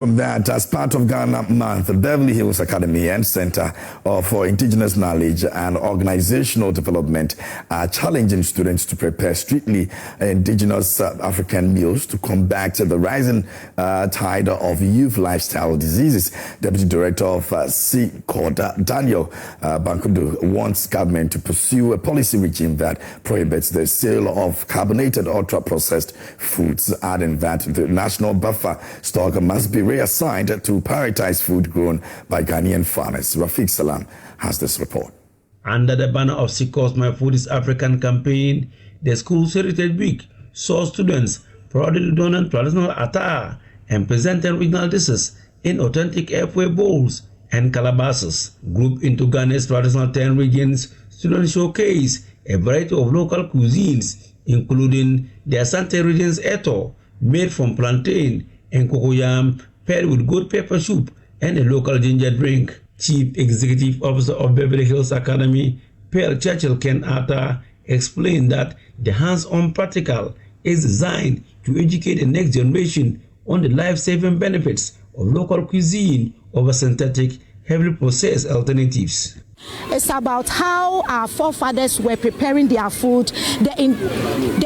From that, as part of Ghana Month, the Beverly Hills Academy and Center for Indigenous Knowledge and Organizational Development are challenging students to prepare strictly indigenous African meals to combat the rising tide of youth lifestyle diseases. Deputy Director of CCOD, Daniel Bankudu, wants government to pursue a policy regime that prohibits the sale of carbonated ultra-processed foods, adding that the national buffer stock must be reassigned to prioritize food grown by Ghanaian farmers. Rafiq Salam has this report. Under the banner of CCOD's My Food is African campaign, the school's Heritage Week saw students proudly donning traditional attire and presenting regional dishes in authentic airway bowls and calabashes. Grouped into Ghana's traditional 10 regions, students showcase a variety of local cuisines, including the Asante region's eto, made from plantain and cocoyam, paired with goat pepper soup and a local ginger drink. Chief Executive Officer of Beverly Hills Academy, Pearl Churchill Ken Arthur, explained that the hands-on practical is designed to educate the next generation on the life-saving benefits of local cuisine over synthetic, heavily processed alternatives. It's about how our forefathers were preparing their food, the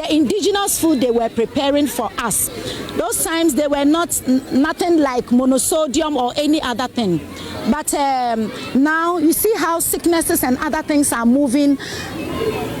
indigenous food they were preparing for us. Those times they were nothing like monosodium or any other thing. But now you see how sicknesses and other things are moving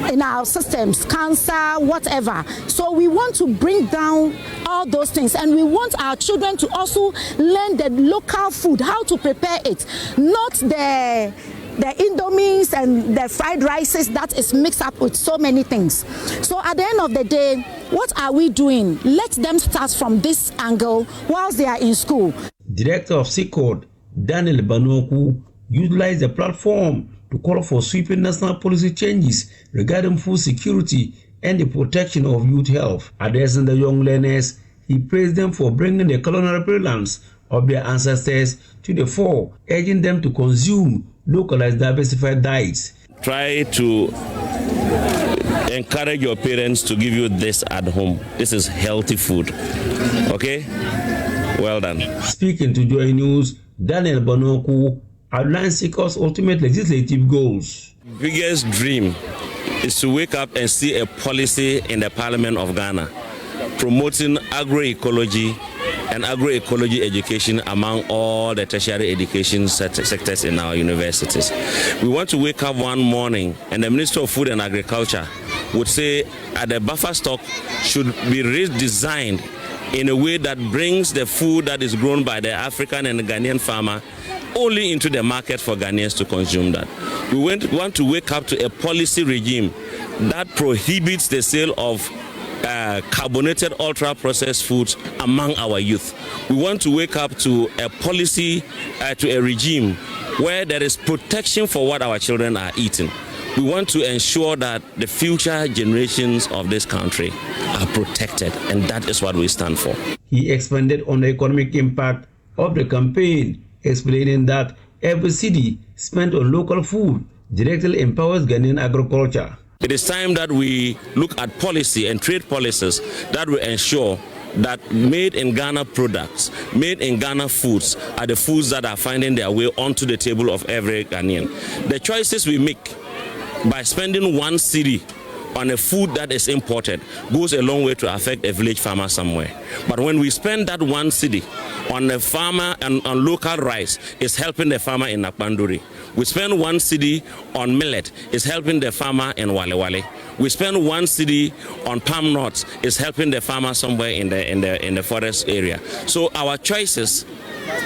in our systems, cancer, whatever. So we want to bring down all those things, and we want our children to also learn the local food, how to prepare it, not the indomies and the fried rices that is mixed up with so many things. So at the end of the day, what are we doing? Let them start from this angle whilst they are in school. Director of CCOD, Daniel Banoku, utilized the platform to call for sweeping national policy changes regarding food security and the protection of youth health. Addressing the young learners, he praised them for bringing the culinary brilliance of their ancestors to the fore, urging them to consume localized diversified diets. Try to encourage your parents to give you this at home. This is healthy food. Okay? Well done. Speaking to Joy News, Daniel Banoku outlined CCOD's ultimate legislative goals. Biggest dream is to wake up and see a policy in the Parliament of Ghana promoting agroecology and agroecology education among all the tertiary education sectors in our universities. We want to wake up one morning and the Minister of Food and Agriculture would say that the buffer stock should be redesigned in a way that brings the food that is grown by the African and the Ghanaian farmer only into the market for Ghanaians to consume that. We want to wake up to a policy regime that prohibits the sale of carbonated ultra-processed foods among our youth. We want to wake up to a policy, to a regime where there is protection for what our children are eating. We want to ensure that the future generations of this country are protected, and that is what we stand for. He expanded on the economic impact of the campaign, explaining that every cedi spent on local food directly empowers Ghanaian agriculture. It is time that we look at policy and trade policies that will ensure that made in Ghana products, made in Ghana foods are the foods that are finding their way onto the table of every Ghanaian. The choices we make by spending 1 cedi on a food that is imported goes a long way to affect a village farmer somewhere. But when we spend that 1 cedi on a farmer and on local rice, it's helping the farmer in Nakpanduri. We spend 1 cedi on millet, it's helping the farmer in Wale Wale. We spend 1 cedi on palm nuts, it's helping the farmer somewhere in the forest area. So our choices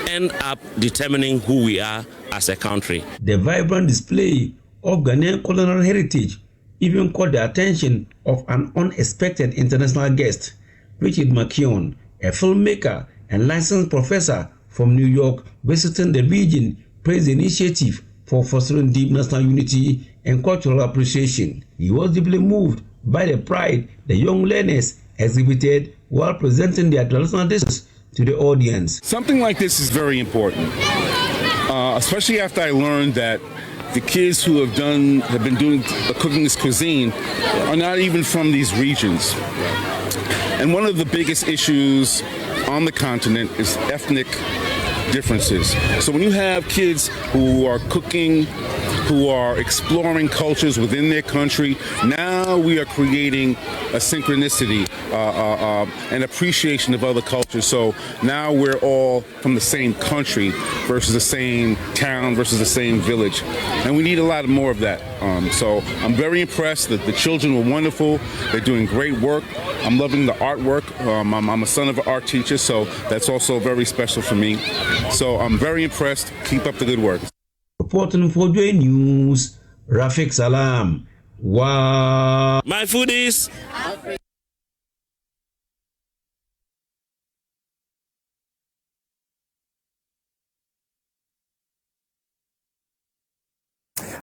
end up determining who we are as a country. The vibrant display of Ghanaian culinary heritage even caught the attention of an unexpected international guest. Richard McKeown, a filmmaker and licensed professor from New York visiting the region, praised the initiative for fostering deep national unity and cultural appreciation. He was deeply moved by the pride the young learners exhibited while presenting their traditional dishes to the audience. Something like this is very important, especially after I learned that the kids who have been cooking this cuisine are not even from these regions. And one of the biggest issues on the continent is ethnic differences. So when you have kids who are cooking, who are exploring cultures within their country, now we are creating a synchronicity, an appreciation of other cultures. So now we're all from the same country versus the same town versus the same village. And we need a lot more of that. So I'm very impressed that the children were wonderful. They're doing great work. I'm loving the artwork. I'm a son of an art teacher, so that's also very special for me. So I'm very impressed. Keep up the good work. Reporting for Joy News, Rafik Salam. Wow. My foodies.